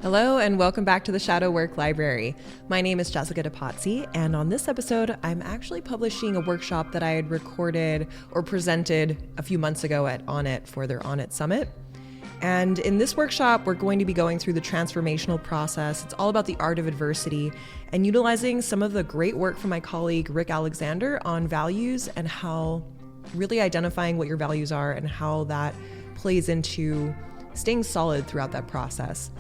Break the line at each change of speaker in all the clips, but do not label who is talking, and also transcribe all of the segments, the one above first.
Hello and welcome back to the Shadow Work Library. My name is Jessica DePazzi, and on this episode, I'm actually publishing a workshop that I had recorded or presented a few months ago at Onnit for their Onnit Summit. And in this workshop, we're going to be going through the transformational process. It's all about the art of adversity and utilizing some of the great work from my colleague Rick Alexander on values and how really identifying what your values are and how that plays into staying solid throughout that process.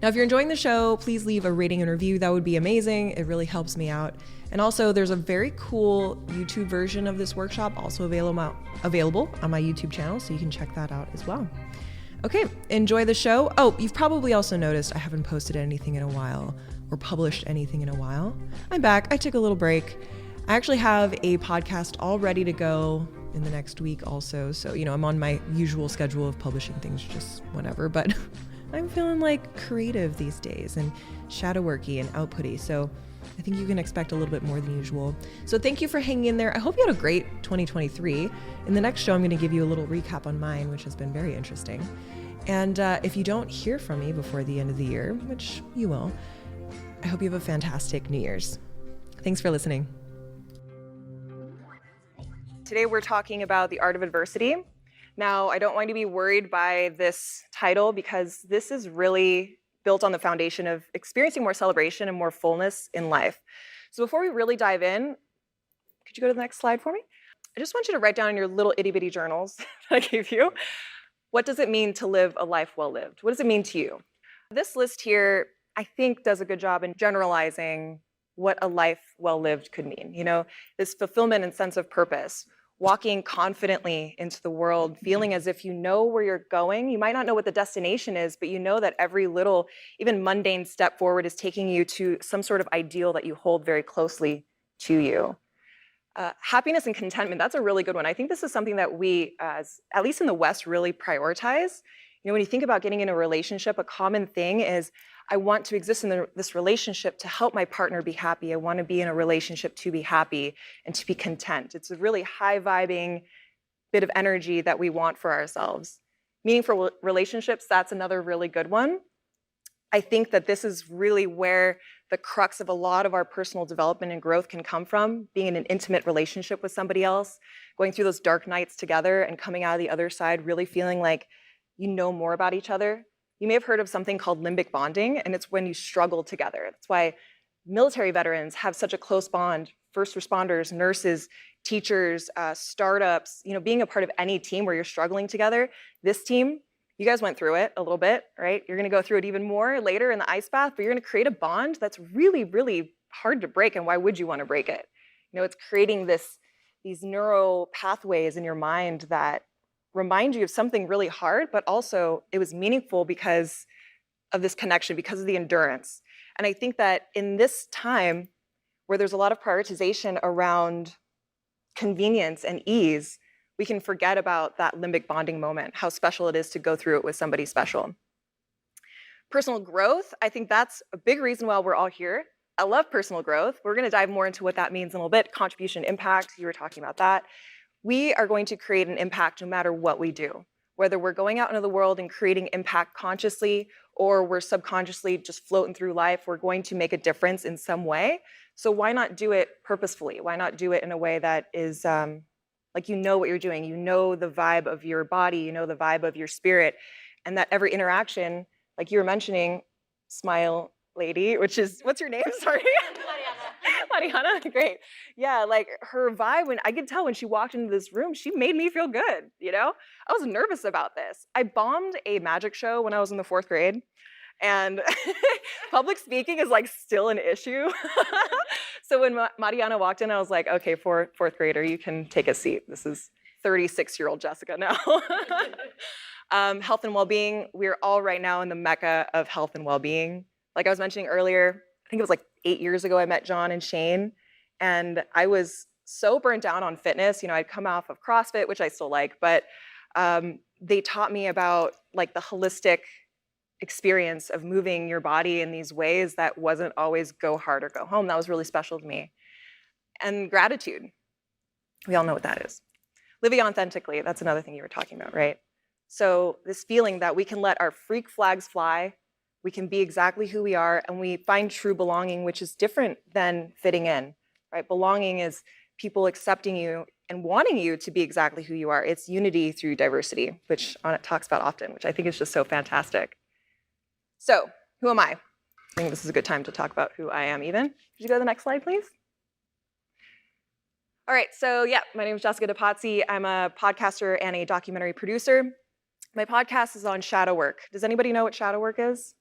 Now, if you're enjoying the show, please leave a rating and review. That would be amazing. It really helps me out. And also, there's a very cool YouTube version of this workshop also available on my YouTube channel, so you can check that out as well. Okay, enjoy the show. Oh, you've probably also noticed I haven't posted anything in a while or published anything in a while. I'm back. I took a little break. I actually have a podcast all ready to go in the next week also. So, I'm on my usual schedule of publishing things, just whatever, but I'm feeling like creative these days and shadow worky and outputty. So I think you can expect a little bit more than usual. So thank you for hanging in there. I hope you had a great 2023. In the next show, I'm going to give you a little recap on mine, which has been very interesting. And if you don't hear from me before the end of the year, which you will, I hope you have a fantastic New Year's. Thanks for listening. Today we're talking about the art of adversity. Now, I don't want you to be worried by this title because this is really built on the foundation of experiencing more celebration and more fullness in life. So before we really dive in, could you go to the next slide for me? I just want you to write down in your little itty-bitty journals that I gave you, what does it mean to live a life well lived? What does it mean to you? This list here, I think, does a good job in generalizing what a life well lived could mean. This fulfillment and sense of purpose. Walking confidently into the world, feeling as if you know where you're going. You might not know what the destination is, but you know that every little, even mundane step forward is taking you to some sort of ideal that you hold very closely to you. Happiness and contentment, that's a really good one. I think this is something that we, at least in the West, really prioritize. When you think about getting in a relationship, a common thing is, I want to exist in this relationship to help my partner be happy. I want to be in a relationship to be happy and to be content. It's a really high-vibing bit of energy that we want for ourselves. Meaningful relationships, that's another really good one. I think that this is really where the crux of a lot of our personal development and growth can come from, being in an intimate relationship with somebody else, going through those dark nights together and coming out of the other side really feeling like you know more about each other. You may have heard of something called limbic bonding, and it's when you struggle together. That's why military veterans have such a close bond, first responders, nurses, teachers, startups, being a part of any team where you're struggling together. This team, you guys went through it a little bit, right? You're gonna go through it even more later in the ice bath, but you're gonna create a bond that's really, really hard to break, and why would you wanna break it? It's creating these neural pathways in your mind that remind you of something really hard, but also it was meaningful because of this connection, because of the endurance. And I think that in this time where there's a lot of prioritization around convenience and ease, we can forget about that limbic bonding moment, how special it is to go through it with somebody special. Personal growth, I think that's a big reason why we're all here. I love personal growth. We're going to dive more into what that means in a little bit. Contribution, impact, you were talking about that. We are going to create an impact no matter what we do, whether we're going out into the world and creating impact consciously or we're subconsciously just floating through life, we're going to make a difference in some way. So why not do it purposefully? Why not do it in a way that is like you know what you're doing, you know the vibe of your body, you know the vibe of your spirit, and that every interaction, like you were mentioning, Smile Lady, which is, what's your name? Sorry. Mariana, great. Yeah, like her vibe, when I could tell when she walked into this room, she made me feel good, I was nervous about this. I bombed a magic show when I was in the 4th grade, and public speaking is like still an issue. So when Mariana walked in, I was like, okay, fourth grader, you can take a seat. This is 36-year-old Jessica now. Health and well-being, we're all right now in the mecca of health and well-being. Like I was mentioning earlier, I think it was like 8 years ago I met John and Shane, and I was so burnt out on fitness. I'd come off of CrossFit, which I still like, but they taught me about like the holistic experience of moving your body in these ways that wasn't always go hard or go home. That was really special to me. And gratitude. We all know what that is. Living authentically, that's another thing you were talking about, right? So this feeling that we can let our freak flags fly, We can be exactly who we are, and we find true belonging, which is different than fitting in, right? Belonging is people accepting you and wanting you to be exactly who you are. It's unity through diversity, which Onnit talks about often, which I think is just so fantastic. So, who am I? I think this is a good time to talk about who I am even. Could you go to the next slide, please? All right, so yeah, my name is Jessica DePazzi. I'm a podcaster and a documentary producer. My podcast is on shadow work. Does anybody know what shadow work is?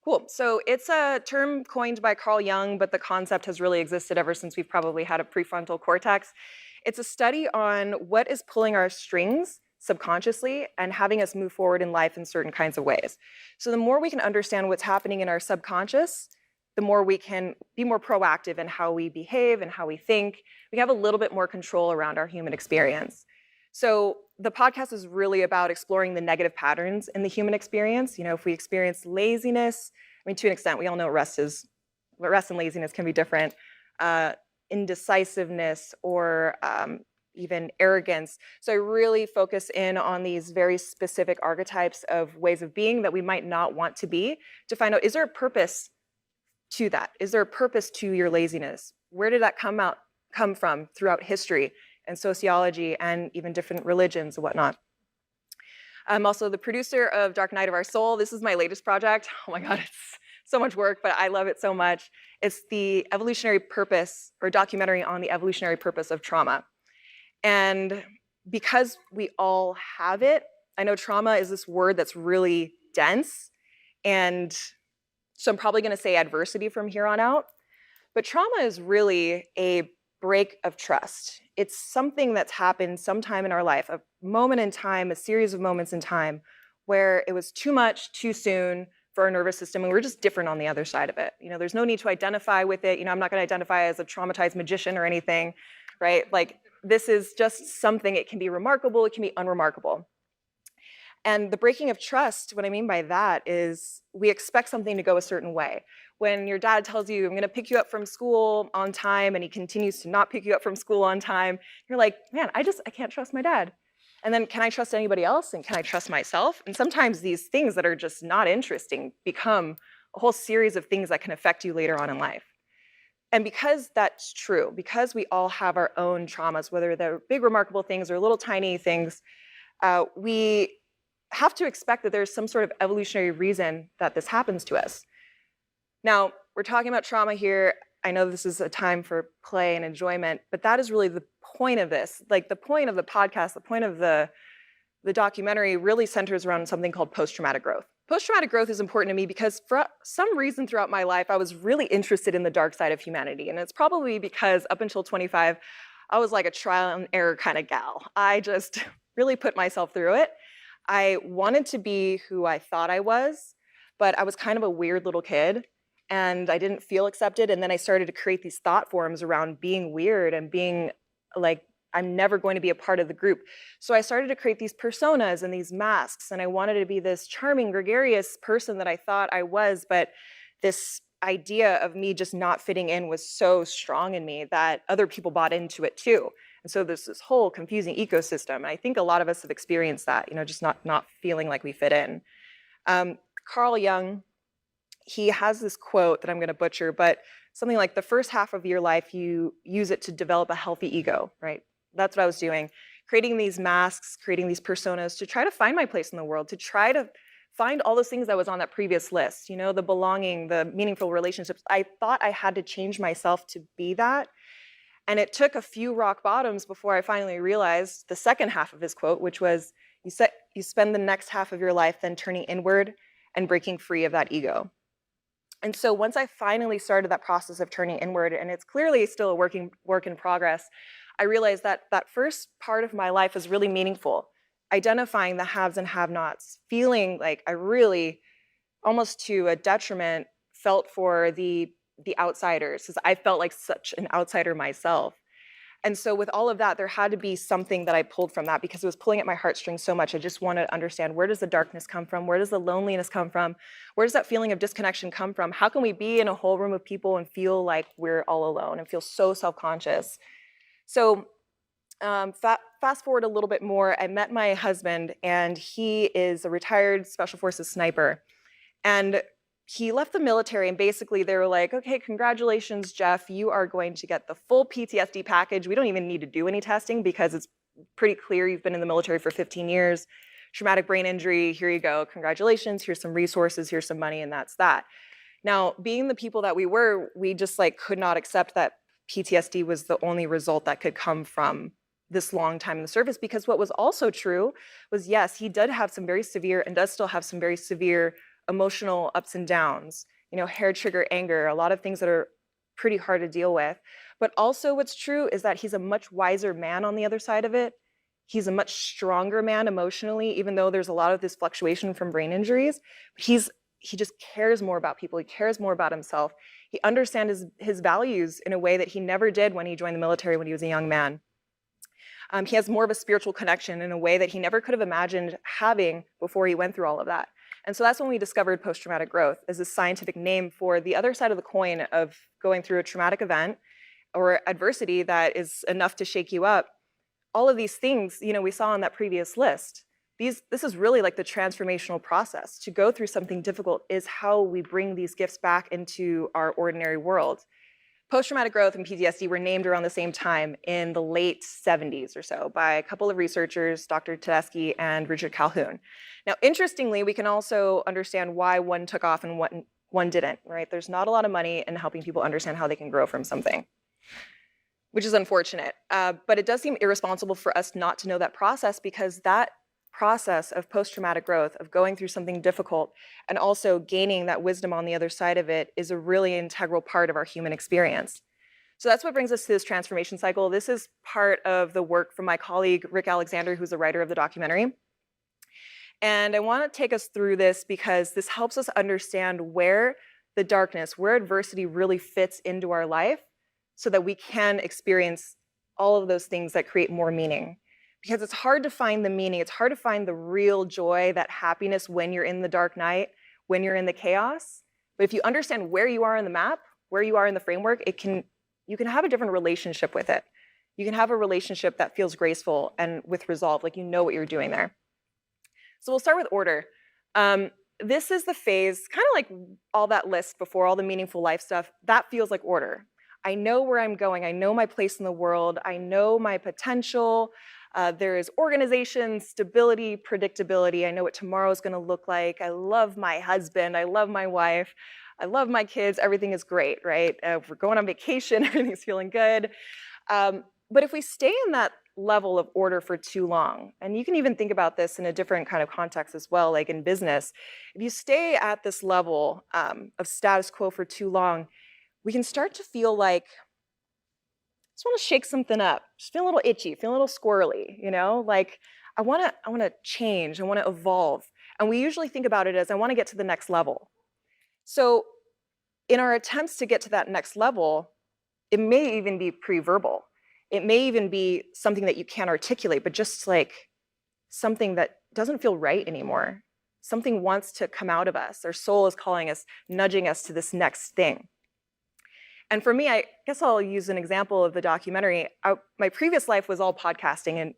Cool. So it's a term coined by Carl Jung, but the concept has really existed ever since we've probably had a prefrontal cortex. It's a study on what is pulling our strings subconsciously and having us move forward in life in certain kinds of ways. So the more we can understand what's happening in our subconscious, the more we can be more proactive in how we behave and how we think. We have a little bit more control around our human experience. So the podcast is really about exploring the negative patterns in the human experience. You know, if we experience laziness, I mean, to an extent, we all know rest and laziness can be different. Indecisiveness or even arrogance. So I really focus in on these very specific archetypes of ways of being that we might not want to be, to find out, is there a purpose to that? Is there a purpose to your laziness? Where did that come from throughout history and sociology and even different religions and whatnot? I'm also the producer of Dark Night of Our Soul. This is my latest project. Oh my God, it's so much work, but I love it so much. It's the evolutionary purpose, or documentary on the evolutionary purpose of trauma. And because we all have it, I know trauma is this word that's really dense, and so I'm probably gonna say adversity from here on out. But trauma is really a break of trust. It's something that's happened sometime in our life, a moment in time, a series of moments in time, where it was too much, too soon for our nervous system, and we're just different on the other side of it. You know, there's no need to identify with it. You know, I'm not gonna identify as a traumatized magician or anything, right? Like, this is just something, it can be remarkable, it can be unremarkable. And the breaking of trust, what I mean by that is we expect something to go a certain way. When your dad tells you, I'm gonna pick you up from school on time, and he continues to not pick you up from school on time, you're like, man, I can't trust my dad. And then, can I trust anybody else? And can I trust myself? And sometimes these things that are just not interesting become a whole series of things that can affect you later on in life. And because that's true, because we all have our own traumas, whether they're big, remarkable things or little tiny things, we have to expect that there's some sort of evolutionary reason that this happens to us. Now, we're talking about trauma here. I know this is a time for play and enjoyment, but that is really the point of this. Like, the point of the podcast, the point of the documentary really centers around something called post-traumatic growth. Post-traumatic growth is important to me because for some reason throughout my life, I was really interested in the dark side of humanity. And it's probably because up until 25, I was like a trial and error kind of gal. I just really put myself through it. I wanted to be who I thought I was, but I was kind of a weird little kid and I didn't feel accepted. And then I started to create these thought forms around being weird and being like, I'm never going to be a part of the group. So I started to create these personas and these masks, and I wanted to be this charming, gregarious person that I thought I was, but this idea of me just not fitting in was so strong in me that other people bought into it too. And so there's this whole confusing ecosystem. And I think a lot of us have experienced that, you know, just not feeling like we fit in. Carl Jung, he has this quote that I'm going to butcher, but something like, the first half of your life, you use it to develop a healthy ego, right? That's what I was doing, creating these masks, creating these personas to try to find my place in the world, to try to find all those things that was on that previous list, you know, the belonging, the meaningful relationships. I thought I had to change myself to be that. And it took a few rock bottoms before I finally realized the second half of his quote, which was, you spend the next half of your life then turning inward and breaking free of that ego. And so once I finally started that process of turning inward, and it's clearly still a work in progress, I realized that that first part of my life is really meaningful. Identifying the haves and have-nots, feeling like I really, almost to a detriment, felt for the outsiders, because I felt like such an outsider myself. And so with all of that, there had to be something that I pulled from that, because it was pulling at my heartstrings so much. I just wanted to understand, where does the darkness come from? Where does the loneliness come from? Where does that feeling of disconnection come from? How can we be in a whole room of people and feel like we're all alone and feel so self-conscious? So fast forward a little bit more, I met my husband, and he is a retired Special Forces sniper. And he left the military, and basically they were like, okay, congratulations, Jeff, you are going to get the full PTSD package. We don't even need to do any testing because it's pretty clear you've been in the military for 15 years. Traumatic brain injury, here you go, congratulations, here's some resources, here's some money, and that's that. Now, being the people that we were, we just like could not accept that PTSD was the only result that could come from this long time in the service, because what was also true was, yes, he did have some very severe and does still have some very severe emotional ups and downs, hair trigger anger, a lot of things that are pretty hard to deal with. But also what's true is that he's a much wiser man on the other side of it. He's a much stronger man emotionally, even though there's a lot of this fluctuation from brain injuries. He just cares more about people. He cares more about himself. He understands his values in a way that he never did when he joined the military when he was a young man. He has more of a spiritual connection in a way that he never could have imagined having before he went through all of that. And so that's when we discovered post-traumatic growth as a scientific name for the other side of the coin of going through a traumatic event or adversity that is enough to shake you up. All of these things, we saw on that previous list. This is really like the transformational process. To go through something difficult is how we bring these gifts back into our ordinary world. Post-traumatic growth and PTSD were named around the same time in the late 70s or so by a couple of researchers, Dr. Tedeschi and Richard Calhoun. Now, interestingly, we can also understand why one took off and one didn't, right? There's not a lot of money in helping people understand how they can grow from something, which is unfortunate. But it does seem irresponsible for us not to know that process, because that process of post-traumatic growth, of going through something difficult and also gaining that wisdom on the other side of it, is a really integral part of our human experience. So that's what brings us to this transformation cycle. This is part of the work from my colleague, Rick Alexander, who's the writer of the documentary. And I want to take us through this because this helps us understand where the darkness, where adversity really fits into our life so that we can experience all of those things that create more meaning. Because it's hard to find the meaning, it's hard to find the real joy, that happiness when you're in the dark night, when you're in the chaos. But if you understand where you are in the map, where you are in the framework, you can have a different relationship with it. You can have a relationship that feels graceful and with resolve, like you know what you're doing there. So we'll start with order. This is the phase, kind of like all that list before, all the meaningful life stuff, that feels like order. I know where I'm going, I know my place in the world, I know my potential. There is organization, stability, predictability. I know what tomorrow is going to look like. I love my husband. I love my wife. I love my kids. Everything is great, right? We're going on vacation. Everything's feeling good. But if we stay in that level of order for too long, and you can even think about this in a different kind of context as well, like in business, if you stay at this level of status quo for too long, we can start to feel like, just want to shake something up, just feel a little itchy, feel a little squirrely, like I want to change, I want to evolve. And we usually think about it as I want to get to the next level. So in our attempts to get to that next level, it may even be pre-verbal. It may even be something that you can't articulate, but just like something that doesn't feel right anymore. Something wants to come out of us. Our soul is calling us, nudging us to this next thing. And for me, I guess I'll use an example of the documentary. My previous life was all podcasting, and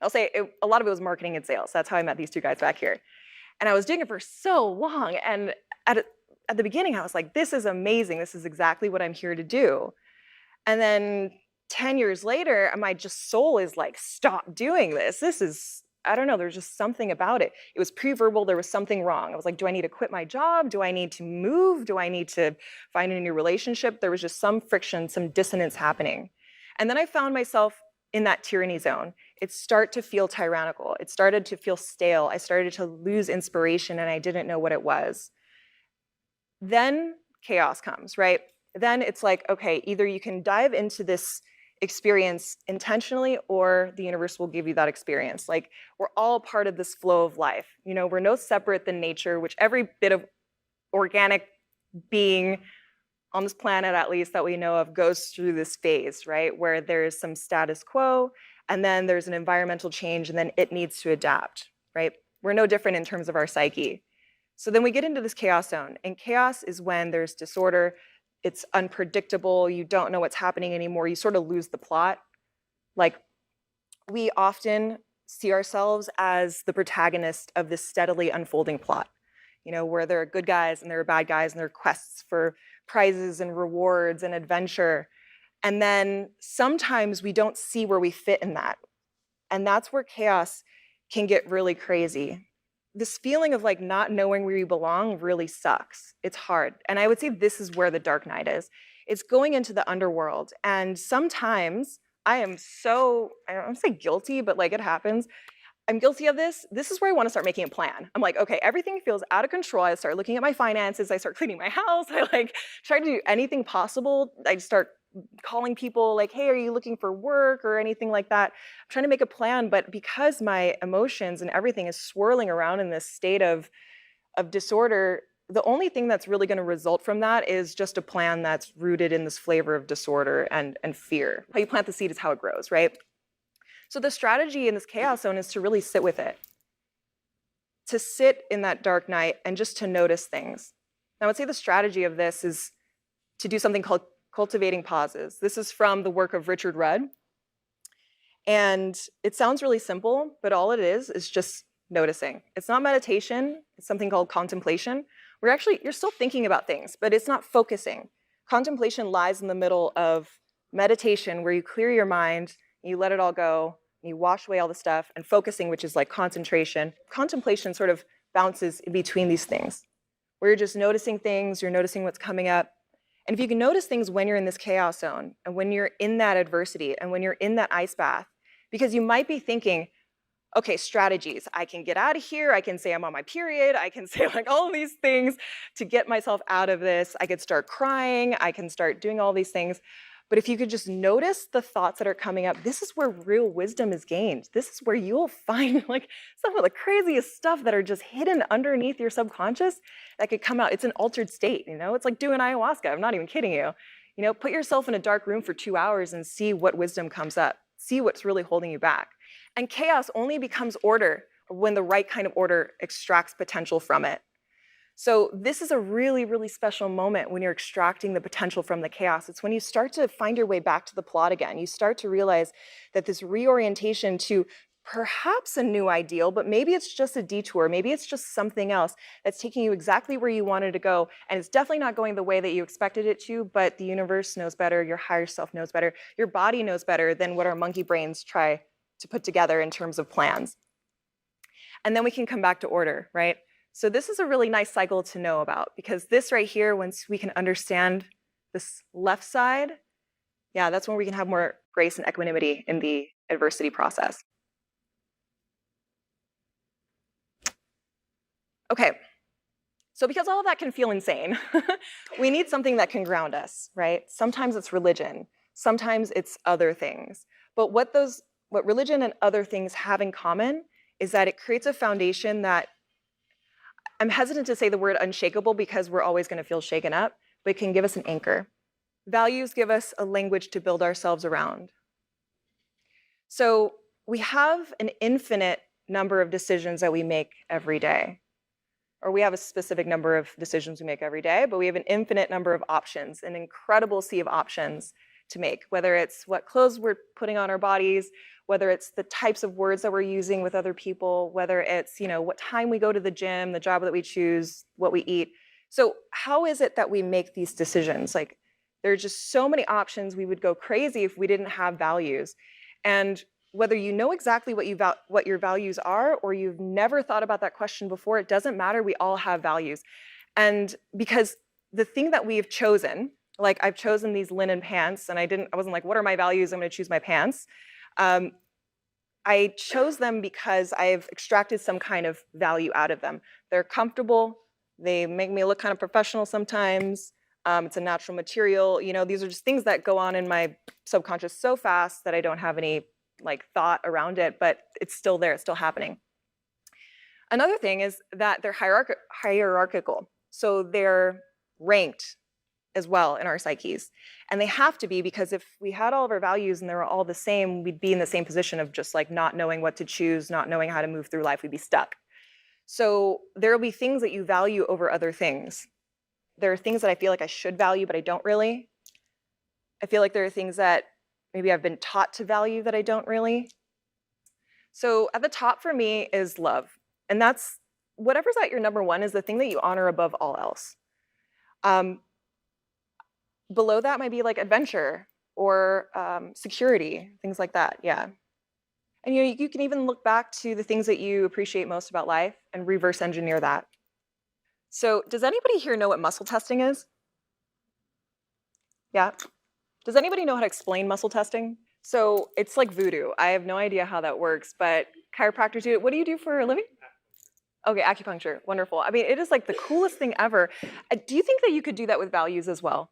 I'll say a lot of it was marketing and sales. That's how I met these two guys back here. And I was doing it for so long, and at the beginning, I was like, this is amazing. This is exactly what I'm here to do. And then 10 years later, my soul is like, stop doing this. This is, I don't know, there's just something about it. It was pre-verbal, there was something wrong. I was like, do I need to quit my job? Do I need to move? Do I need to find a new relationship? There was just some friction, some dissonance happening. And then I found myself in that tyranny zone. It started to feel tyrannical. It started to feel stale. I started to lose inspiration and I didn't know what it was. Then chaos comes, right? Then it's like, okay, either you can dive into this experience intentionally or the universe will give you that experience. Like, we're all part of this flow of life. We're no separate than nature, which every bit of organic being on this planet, at least that we know of, goes through this phase, right? Where there's some status quo and then there's an environmental change and then it needs to adapt, right? We're no different in terms of our psyche. So then we get into this chaos zone, and chaos is when there's disorder. It's unpredictable, you don't know what's happening anymore, you sort of lose the plot. Like, we often see ourselves as the protagonist of this steadily unfolding plot. where there are good guys and there are bad guys and there are quests for prizes and rewards and adventure. And then sometimes we don't see where we fit in that. And that's where chaos can get really crazy. This feeling of like not knowing where you belong really sucks. It's hard. And I would say this is where the dark night is. It's going into the underworld. And sometimes I am so, I don't want to say guilty, but like it happens. I'm guilty of this. This is where I want to start making a plan. I'm like, okay, everything feels out of control. I start looking at my finances. I start cleaning my house. I like try to do anything possible. I start calling people like, hey, are you looking for work or anything like that? I'm trying to make a plan, but because my emotions and everything is swirling around in this state of disorder, the only thing that's really going to result from that is just a plan that's rooted in this flavor of disorder and fear. How you plant the seed is how it grows, right? So the strategy in this chaos zone is to really sit with it, to sit in that dark night and just to notice things. Now, I would say the strategy of this is to do something called cultivating pauses. This is from the work of Richard Rudd. And it sounds really simple, but all it is just noticing. It's not meditation. It's something called contemplation. You're still thinking about things, but it's not focusing. Contemplation lies in the middle of meditation, where you clear your mind, you let it all go, and you wash away all the stuff, and focusing, which is like concentration. Contemplation sort of bounces in between these things, where you're just noticing things, you're noticing what's coming up. And if you can notice things when you're in this chaos zone, and when you're in that adversity, and when you're in that ice bath, because you might be thinking, okay, strategies. I can get out of here. I can say I'm on my period. I can say like all these things to get myself out of this. I could start crying. I can start doing all these things. But if you could just notice the thoughts that are coming up, this is where real wisdom is gained. This is where you'll find like some of the craziest stuff that are just hidden underneath your subconscious that could come out. It's an altered state, It's like doing ayahuasca. I'm not even kidding you. Put yourself in a dark room for 2 hours and see what wisdom comes up. See what's really holding you back. And chaos only becomes order when the right kind of order extracts potential from it. So this is a really, really special moment when you're extracting the potential from the chaos. It's when you start to find your way back to the plot again. You start to realize that this reorientation to perhaps a new ideal, but maybe it's just a detour. Maybe it's just something else that's taking you exactly where you wanted to go. And it's definitely not going the way that you expected it to, but the universe knows better. Your higher self knows better. Your body knows better than what our monkey brains try to put together in terms of plans. And then we can come back to order, right? So this is a really nice cycle to know about, because this right here, once we can understand this left side, yeah, that's when we can have more grace and equanimity in the adversity process. Okay, so because all of that can feel insane, we need something that can ground us, right? Sometimes it's religion, sometimes it's other things. But what religion and other things have in common is that it creates a foundation that, I'm hesitant to say the word unshakable because we're always going to feel shaken up, but it can give us an anchor. Values give us a language to build ourselves around. So we have an infinite number of decisions that we make every day. Or we have a specific number of decisions we make every day, but we have an infinite number of options, an incredible sea of options to make, whether it's what clothes we're putting on our bodies, whether it's the types of words that we're using with other people, whether it's, what time we go to the gym, the job that we choose, what we eat. So how is it that we make these decisions? Like, there are just so many options. We would go crazy if we didn't have values. And whether you know exactly what your values are, or you've never thought about that question before, it doesn't matter. We all have values. And because the thing that we've chosen, like I've chosen these linen pants, and I wasn't like, what are my values? I'm going to choose my pants. I chose them because I've extracted some kind of value out of them. They're comfortable. They make me look kind of professional sometimes. It's a natural material. These are just things that go on in my subconscious so fast that I don't have any thought around it, but it's still there. It's still happening. Another thing is that they're hierarchical. So they're ranked as well in our psyches. And they have to be, because if we had all of our values and they were all the same, we'd be in the same position of just not knowing what to choose, not knowing how to move through life. We'd be stuck. So there will be things that you value over other things. There are things that I feel like I should value, but I don't really. I feel like there are things that maybe I've been taught to value that I don't really. So at the top for me is love. And that's whatever's at your number one is the thing that you honor above all else. Below that might be like adventure or security, things like that. Yeah. And you can even look back to the things that you appreciate most about life and reverse engineer that. So does anybody here know what muscle testing is? Yeah. Does anybody know how to explain muscle testing? So it's like voodoo. I have no idea how that works, but chiropractors do it. What do you do for a living? Okay, acupuncture. Wonderful. I mean, it is like the coolest thing ever. Do you think that you could do that with values as well?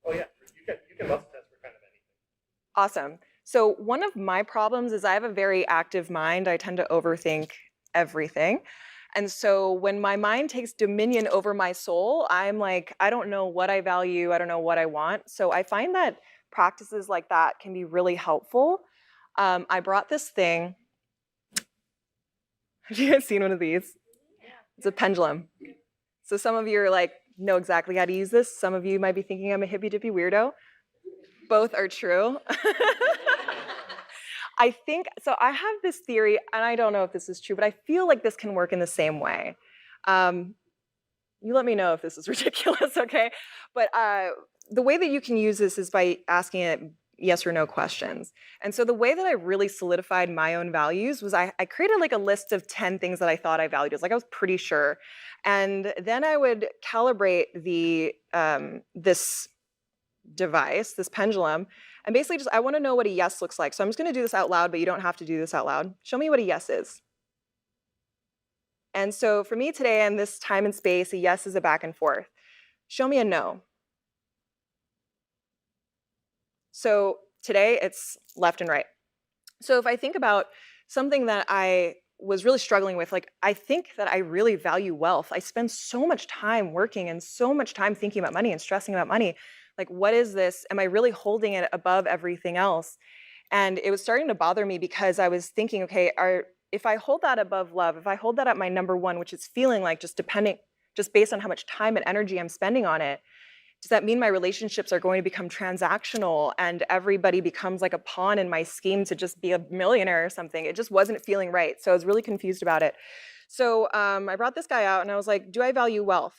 Oh yeah, you can muscle test for kind of anything.
Awesome. So one of my problems is I have a very active mind. I tend to overthink everything. And so when my mind takes dominion over my soul, I'm like, I don't know what I value. I don't know what I want. So I find that practices like that can be really helpful. I brought this thing. Have you guys seen one of these? It's a pendulum. So some of you are like, know exactly how to use this. Some of you might be thinking I'm a hippy-dippy weirdo. Both are true. I think, so I have this theory, and I don't know if this is true, but I feel like this can work in the same way. You let me know if this is ridiculous, okay? But the way that you can use this is by asking it yes or no questions. And so the way that I really solidified my own values was I created like a list of 10 things that I thought I valued. It was like I was pretty sure. And then I would calibrate this device, this pendulum, and basically just, I want to know what a yes looks like. So I'm just going to do this out loud, but you don't have to do this out loud. Show me what a yes is. And so for me today, in this time and space, a yes is a back and forth. Show me a no. So today, it's left and right. So if I think about something that I was really struggling with, like I think that I really value wealth. I spend so much time working and so much time thinking about money and stressing about money. Like, what is this? Am I really holding it above everything else? And it was starting to bother me because I was thinking, okay, if I hold that above love, if I hold that at my number one, which is feeling like just based on how much time and energy I'm spending on it, does that mean my relationships are going to become transactional and everybody becomes like a pawn in my scheme to just be a millionaire or something? It just wasn't feeling right. So I was really confused about it. So I brought this guy out and I was like, do I value wealth?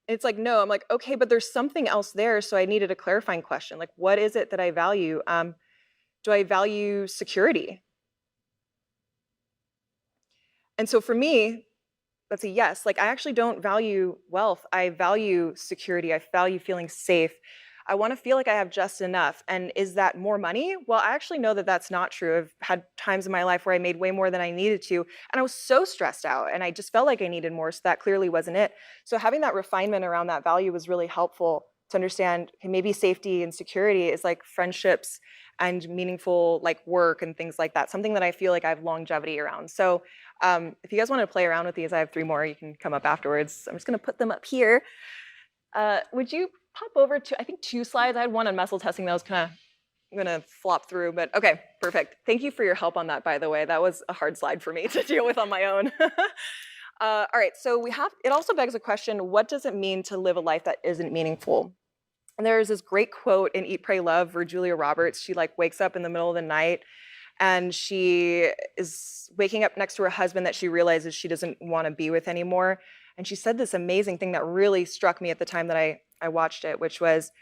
And it's like, no. I'm like, okay, but there's something else there. So I needed a clarifying question. Like, what is it that I value? Do I value security? And so for me, that's a yes. Like, I actually don't value wealth. I value security. I value feeling safe. I want to feel like I have just enough. And is that more money? Well, I actually know that that's not true. I've had times in my life where I made way more than I needed to, and I was so stressed out, and I just felt like I needed more, so that clearly wasn't it. So having that refinement around that value was really helpful to understand, okay, maybe safety and security is like friendships and meaningful like work and things like that, something that I feel like I have longevity around. So if you guys want to play around with these, I have 3 more. You can come up afterwards. I'm just going to put them up here. Would you pop over to, I think, 2 slides? I had one on muscle testing that was kind of, I'm going to flop through, but okay, perfect. Thank you for your help on that, by the way. That was a hard slide for me to deal with on my own. All right, so it also begs a question, what does it mean to live a life that isn't meaningful? And there's this great quote in Eat, Pray, Love where Julia Roberts, she like wakes up in the middle of the night and she is waking up next to her husband that she realizes she doesn't want to be with anymore. And she said this amazing thing that really struck me at the time that I watched it, which was,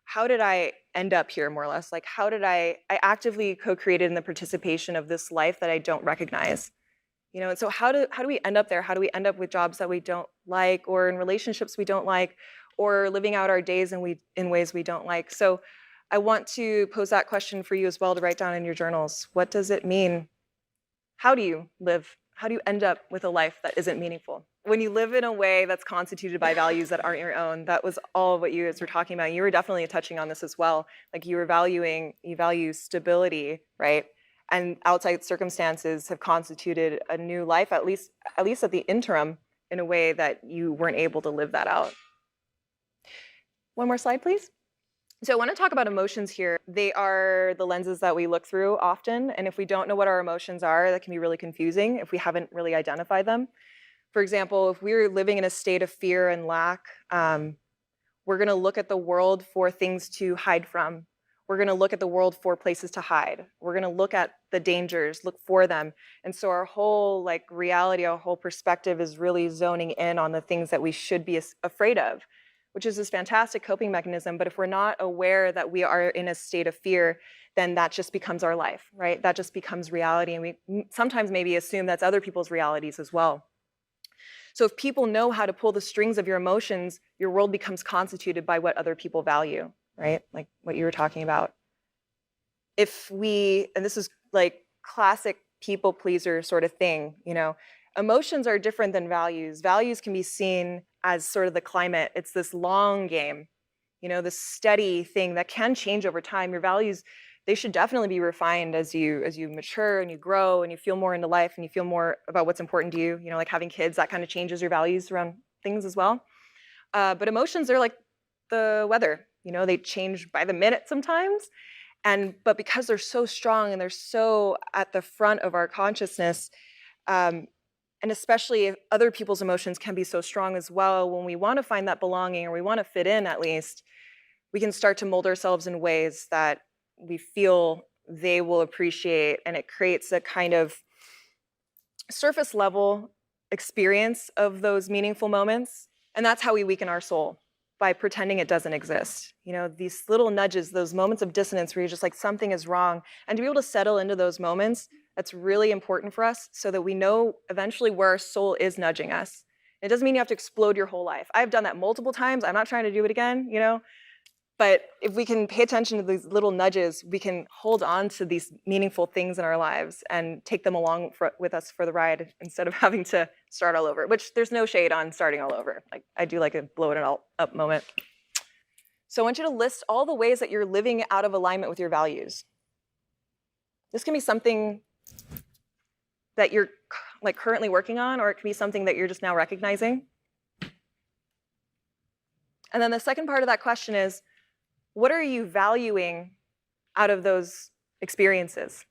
how did I end up here, more or less? Like, how did I actively co-created in the participation of this life that I don't recognize? And so how do we end up there? How do we end up with jobs that we don't like, or in relationships we don't like, or living out our days in ways we don't like? So I want to pose that question for you as well to write down in your journals. What does it mean? How do you live? How do you end up with a life that isn't meaningful? When you live in a way that's constituted by values that aren't your own, that was all of what you guys were talking about. You were definitely touching on this as well. Like you value stability, right? And outside circumstances have constituted a new life, at least at the interim, in a way that you weren't able to live that out. One more slide, please. So I want to talk about emotions here. They are the lenses that we look through often, and if we don't know what our emotions are, that can be really confusing if we haven't really identified them. For example, if we're living in a state of fear and lack, we're going to look at the world for things to hide from. We're going to look at the world for places to hide. We're going to look at the dangers, look for them. And so our whole like reality, our whole perspective is really zoning in on the things that we should be afraid of, which is this fantastic coping mechanism. But if we're not aware that we are in a state of fear, then that just becomes our life, right? That just becomes reality. And we sometimes maybe assume that's other people's realities as well. So if people know how to pull the strings of your emotions, your world becomes constituted by what other people value, right? Like what you were talking about. If we, and this is like classic people pleaser sort of thing, you know, emotions are different than values. Values can be seen as sort of the climate. It's this long game, you know, this steady thing that can change over time. Your values, they should definitely be refined as you mature and you grow and you feel more into life and you feel more about what's important to you. You know, like having kids, that kind of changes your values around things as well. But emotions are like the weather. You know, they change by the minute sometimes. But because they're so strong and they're so at the front of our consciousness, and especially if other people's emotions can be so strong as well, when we want to find that belonging or we want to fit in at least, we can start to mold ourselves in ways that we feel they will appreciate. And it creates a kind of surface level experience of those meaningful moments. And that's how we weaken our soul, by pretending it doesn't exist. You know, these little nudges, those moments of dissonance where you're just like, something is wrong. And to be able to settle into those moments, that's really important for us so that we know eventually where our soul is nudging us. It doesn't mean you have to explode your whole life. I've done that multiple times. I'm not trying to do it again, you know? But if we can pay attention to these little nudges, we can hold on to these meaningful things in our lives and take them along with us for the ride instead of having to start all over, which there's no shade on starting all over. Like I do like a blow it all up moment. So I want you to list all the ways that you're living out of alignment with your values. This can be something that you're like currently working on, or it can be something that you're just now recognizing. And then the second part of that question is, what are you valuing out of those experiences?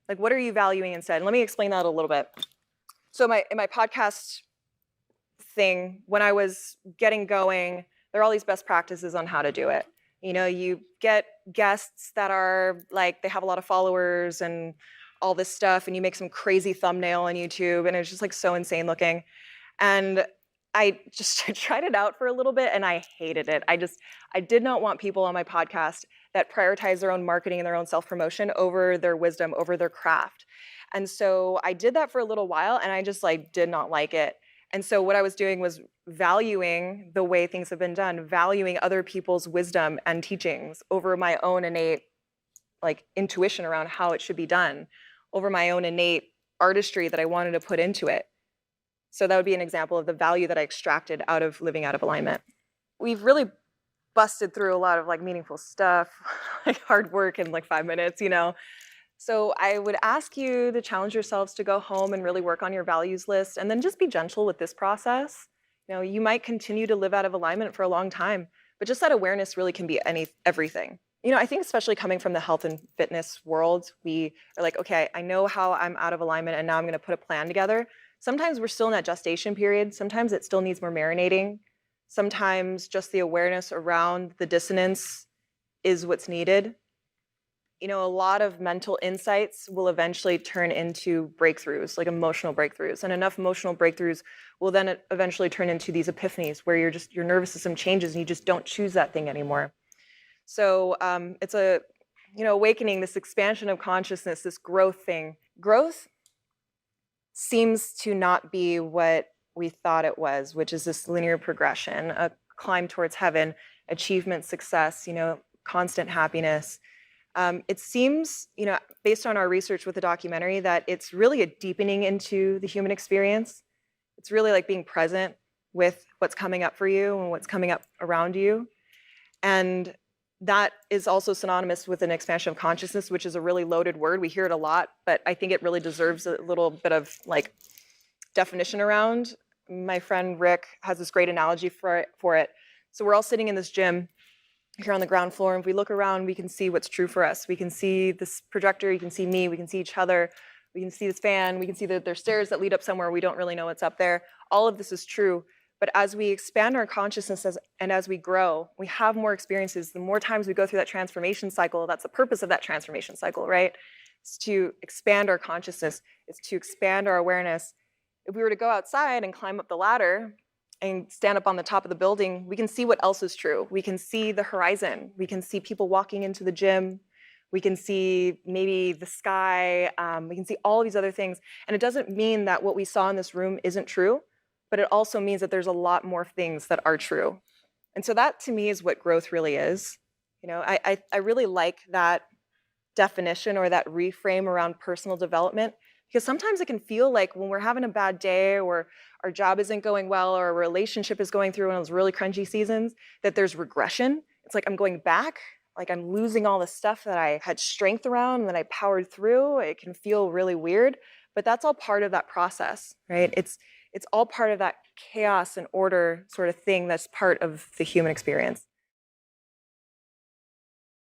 Like, what are you valuing instead? And let me explain that a little bit. So in my podcast thing, when I was getting going, there are all these best practices on how to do it. You know, you get guests that are like, they have a lot of followers and all this stuff, and you make some crazy thumbnail on YouTube, and it's just like so insane looking. And I just tried it out for a little bit and I hated it. I did not want people on my podcast that prioritize their own marketing and their own self-promotion over their wisdom, over their craft. And so I did that for a little while and I just like did not like it. And so what I was doing was valuing the way things have been done, valuing other people's wisdom and teachings over my own innate like intuition around how it should be done, over my own innate artistry that I wanted to put into it. So that would be an example of the value that I extracted out of living out of alignment. We've really busted through a lot of like meaningful stuff, like hard work in like 5 minutes, you know. So I would ask you to challenge yourselves to go home and really work on your values list and then just be gentle with this process. You know, you might continue to live out of alignment for a long time, but just that awareness really can be everything. You know, I think especially coming from the health and fitness world, we are like, okay, I know how I'm out of alignment and now I'm going to put a plan together. Sometimes we're still in that gestation period. Sometimes it still needs more marinating. Sometimes just the awareness around the dissonance is what's needed. You know, a lot of mental insights will eventually turn into breakthroughs, like emotional breakthroughs. And enough emotional breakthroughs will then eventually turn into these epiphanies where your nervous system changes and you just don't choose that thing anymore. So it's a, you know, awakening, this expansion of consciousness, this growth thing. Growth seems to not be what we thought it was, which is this linear progression, a climb towards heaven, achievement, success, you know, constant happiness. It seems, you know, based on our research with the documentary, that it's really a deepening into the human experience. It's really like being present with what's coming up for you and what's coming up around you. And that is also synonymous with an expansion of consciousness, which is a really loaded word. We hear it a lot, but I think it really deserves a little bit of like definition around. My friend Rick has this great analogy for it. So we're all sitting in this gym here on the ground floor, and if we look around, we can see what's true for us. We can see this projector, you can see me, we can see each other, we can see this fan, we can see that there's stairs that lead up somewhere, we don't really know what's up there. All of this is true, But as we expand our consciousness and as we grow, we have more experiences. The more times we go through that transformation cycle, that's the purpose of that transformation cycle, right? It's to expand our consciousness, it's to expand our awareness. If we were to go outside and climb up the ladder and stand up on the top of the building, we can see what else is true. We can see the horizon. We can see people walking into the gym. We can see maybe the sky. We can see all of these other things. And it doesn't mean that what we saw in this room isn't true, but it also means that there's a lot more things that are true. And so that to me is what growth really is. You know, I really like that definition or that reframe around personal development, because sometimes it can feel like when we're having a bad day or our job isn't going well or a relationship is going through one of those really crunchy seasons, that there's regression. It's like I'm going back, like I'm losing all the stuff that I had strength around and that I powered through. It can feel really weird, but that's all part of that process, right? It's all part of that chaos and order sort of thing that's part of the human experience.